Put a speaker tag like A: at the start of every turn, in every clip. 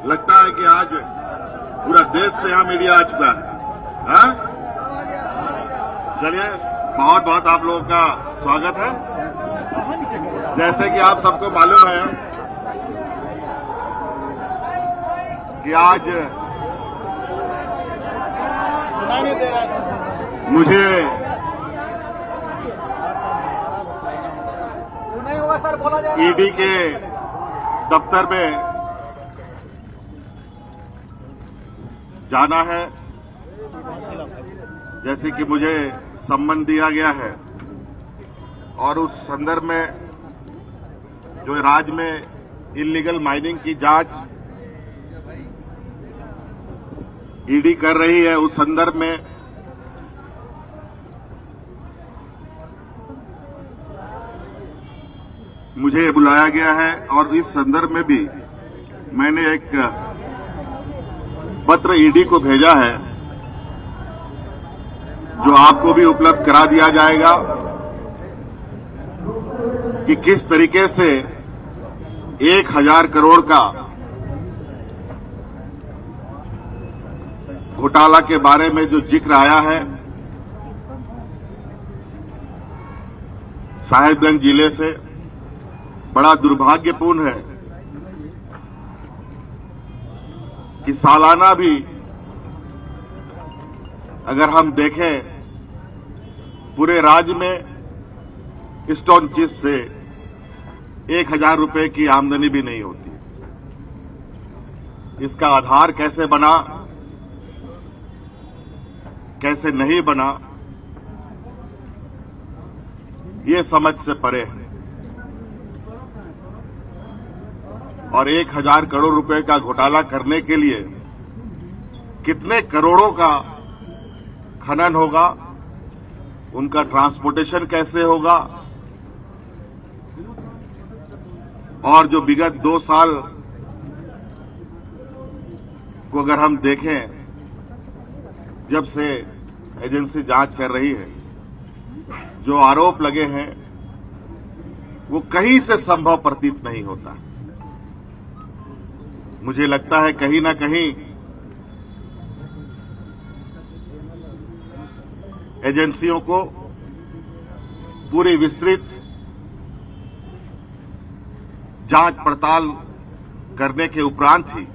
A: लगता है कि आज पूरा देश से यहाँ मीडिया आ चुका है। हाँ? चलिए, बहुत बहुत आप लोगों का स्वागत है। जैसे कि आप सबको मालूम है कि आज मुझे ईडी के दफ्तर में जाना है। जैसे कि मुझे सम्मन दिया गया है और उस संदर्भ में जो राज्य में इल्लीगल माइनिंग की जांच ईडी कर रही है, उस संदर्भ में मुझे बुलाया गया है और इस संदर्भ में भी मैंने एक पत्र ईडी को भेजा है जो आपको भी उपलब्ध करा दिया जाएगा कि किस तरीके से 1000 करोड़ का घोटाला के बारे में जो जिक्र आया है साहिबगंज जिले से, बड़ा दुर्भाग्यपूर्ण है कि सालाना भी अगर हम देखें पूरे राज्य में स्टोन चिप से 1000 रुपए की आमदनी भी नहीं होती। इसका आधार कैसे बना, कैसे नहीं बना, ये समझ से परे है। और 1000 करोड़ रुपए का घोटाला करने के लिए कितने करोड़ों का खनन होगा, उनका ट्रांसपोर्टेशन कैसे होगा, और जो विगत 2 साल को अगर हम देखें, जब से एजेंसी जांच कर रही है, जो आरोप लगे हैं वो कहीं से संभव प्रतीत नहीं होता। मुझे लगता है कहीं ना कहीं एजेंसियों को पूरी विस्तृत जांच पड़ताल करने के उपरांत ही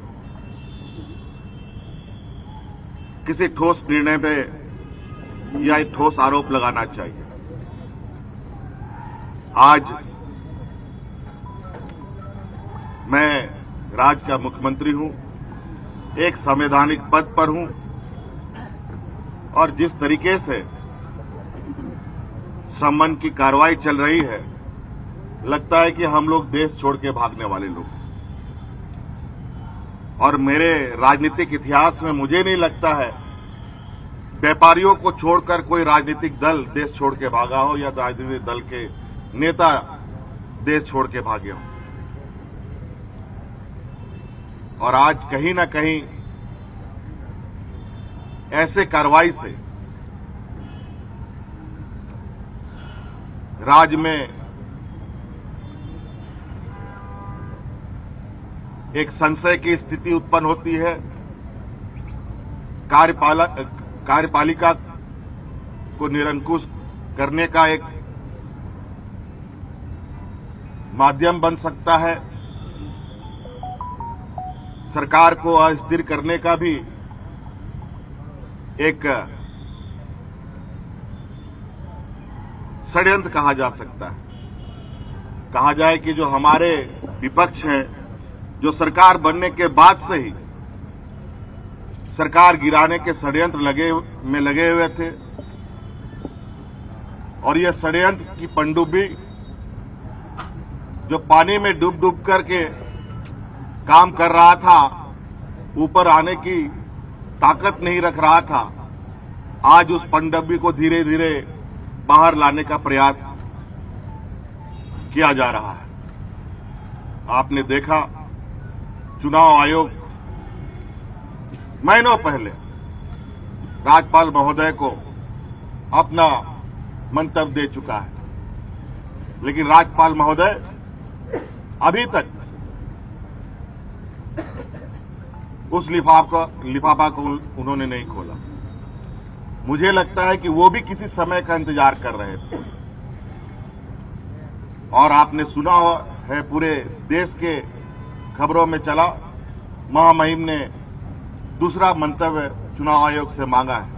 A: किसी ठोस निर्णय पे या एक ठोस आरोप लगाना चाहिए। आज मैं राज्य का मुख्यमंत्री हूं, एक संवैधानिक पद पर हूं, और जिस तरीके से सम्मन की कार्रवाई चल रही है, लगता है कि हम लोग देश छोड़ के भागने वाले लोग। और मेरे राजनीतिक इतिहास में मुझे नहीं लगता है व्यापारियों को छोड़कर कोई राजनीतिक दल देश छोड़ के भागा हो या राजनीतिक दल के नेता देश छोड़ के भागे हों। और आज कहीं ना कहीं ऐसे कार्रवाई से राज्य में एक संशय की स्थिति उत्पन्न होती है। कार्यपालिका को निरंकुश करने का एक माध्यम बन सकता है, सरकार को अस्थिर करने का भी एक षड्यंत्र कहा जा सकता है। कहा जाए कि जो हमारे विपक्ष हैं, जो सरकार बनने के बाद से ही सरकार गिराने के षड्यंत्र लगे हुए थे, और यह षड्यंत्र की पनडुब्बी जो पानी में डूब डूब करके काम कर रहा था, ऊपर आने की ताकत नहीं रख रहा था, आज उस पनडुब्बी को धीरे धीरे बाहर लाने का प्रयास किया जा रहा है। आपने देखा चुनाव आयोग महीनों पहले राज्यपाल महोदय को अपना मंतव्य दे चुका है, लेकिन राज्यपाल महोदय अभी तक उस लिफाफा को उन्होंने नहीं खोला। मुझे लगता है कि वो भी किसी समय का इंतजार कर रहे थे। और आपने सुना है, पूरे देश के खबरों में चला, महामहिम ने दूसरा मंतव्य चुनाव आयोग से मांगा है,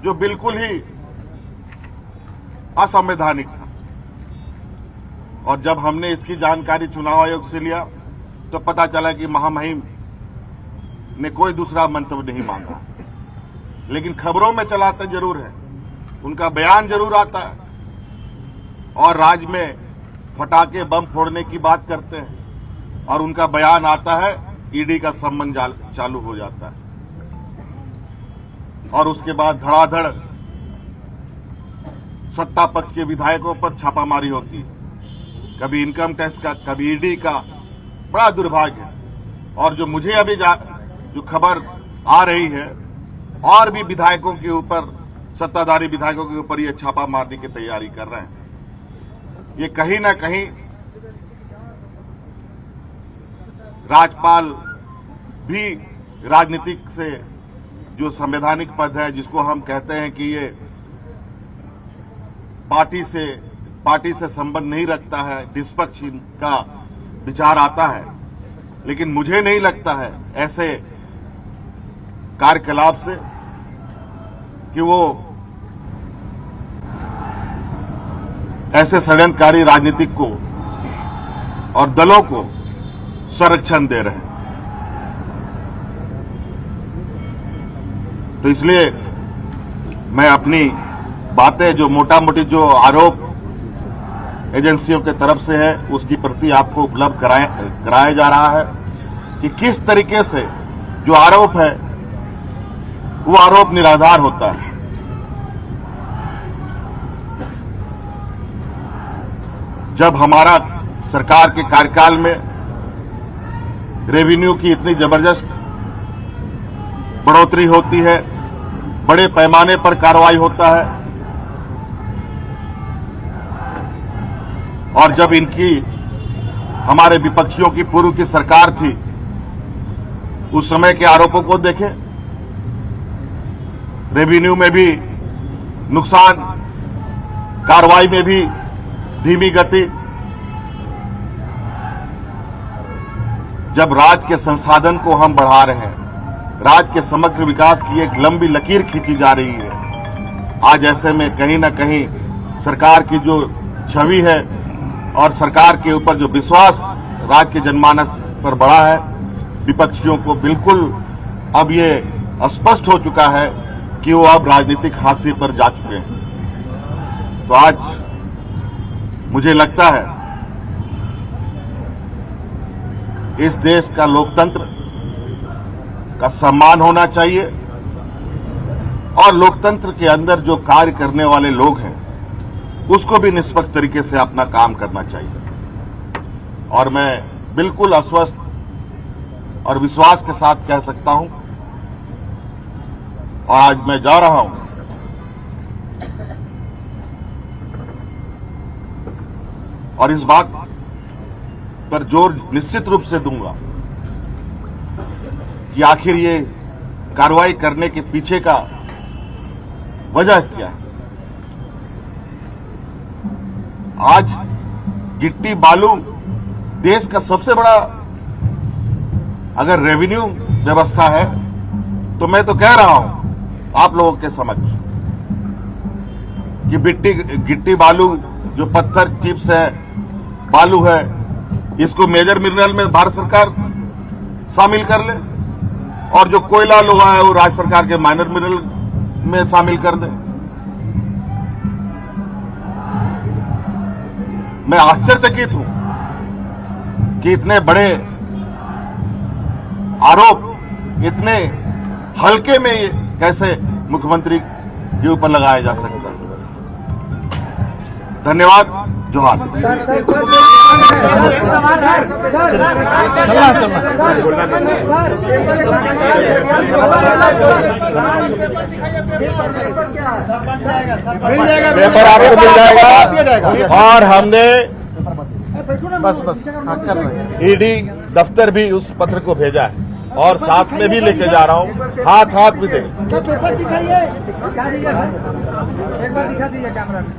A: जो बिल्कुल ही असंवैधानिक था। और जब हमने इसकी जानकारी चुनाव आयोग से लिया तो पता चला कि महामहिम ने कोई दूसरा मंतव्य नहीं मांगा, लेकिन खबरों में चलाते जरूर है, उनका बयान जरूर आता है और राज्य में फटाके बम फोड़ने की बात करते हैं और उनका बयान आता है, ईडी का सम्मन चालू हो जाता है और उसके बाद धड़ाधड़ सत्ता पक्ष के विधायकों पर छापामारी होती है, कभी इनकम टैक्स का, कभी ईडी का। बड़ा दुर्भाग्य है। और जो मुझे अभी जो खबर आ रही है, और भी विधायकों के ऊपर, सत्ताधारी विधायकों के ऊपर ये छापा मारने की तैयारी कर रहे हैं। ये कहीं ना कहीं राज्यपाल भी राजनीतिक से, जो संवैधानिक पद है, जिसको हम कहते हैं कि ये पार्टी से संबंध नहीं रखता है, निष्पक्ष का विचार आता है, लेकिन मुझे नहीं लगता है ऐसे कार्यकलाप से कि वो ऐसे षड्यंत्रकारी राजनीतिक को और दलों को संरक्षण दे रहे हैं। तो इसलिए मैं अपनी बातें, जो मोटा मोटी जो आरोप एजेंसियों के तरफ से है, उसकी प्रति आपको उपलब्ध कराया जा रहा है कि किस तरीके से जो आरोप है वो आरोप निराधार होता है। जब हमारा सरकार के कार्यकाल में रेवेन्यू की इतनी जबरदस्त बढ़ोतरी होती है, बड़े पैमाने पर कार्रवाई होता है, और जब इनकी, हमारे विपक्षियों की पूर्व की सरकार थी, उस समय के आरोपों को देखें, रेवेन्यू में भी नुकसान, कार्रवाई में भी धीमी गति। जब राज्य के संसाधन को हम बढ़ा रहे हैं, राज्य के समग्र विकास की एक लंबी लकीर खींची जा रही है, आज ऐसे में कहीं ना कहीं सरकार की जो छवि है और सरकार के ऊपर जो विश्वास राज्य के जनमानस पर बढ़ा है, विपक्षियों को बिल्कुल अब ये स्पष्ट हो चुका है कि वो अब राजनीतिक हाशिए पर जा चुके हैं। तो आज मुझे लगता है इस देश का लोकतंत्र का सम्मान होना चाहिए और लोकतंत्र के अंदर जो कार्य करने वाले लोग हैं उसको भी निष्पक्ष तरीके से अपना काम करना चाहिए। और मैं बिल्कुल आश्वस्त और विश्वास के साथ कह सकता हूं, और आज मैं जा रहा हूं और इस बात पर जोर निश्चित रूप से दूंगा कि आखिर ये कार्रवाई करने के पीछे का वजह क्या है। आज गिट्टी बालू देश का सबसे बड़ा अगर रेवेन्यू व्यवस्था है, तो मैं तो कह रहा हूं आप लोगों के समक्ष कि गिट्टी बालू जो पत्थर चिप्स है, बालू है, इसको मेजर मिनरल में भारत सरकार शामिल कर ले और जो कोयला लोहा है वो राज्य सरकार के माइनर मिनरल में शामिल कर दे। मैं आश्चर्यचकित हूं कि इतने बड़े आरोप इतने हल्के में कैसे मुख्यमंत्री के ऊपर लगाया जा सकता है। धन्यवाद। जोहार। पेपर आपको मिल जाएगा और हमने
B: बस ईडी
A: दफ्तर भी उस पत्र को भेजा है। और साथ में भी लेके जा रहा हूं, हाथ हाथ भी दे।
B: पेपर दिखाइए, दिखा दीजिए सर, एक बार दिखा दीजिए कैमरा में।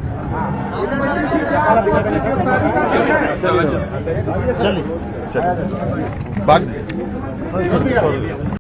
A: चलिए बाकी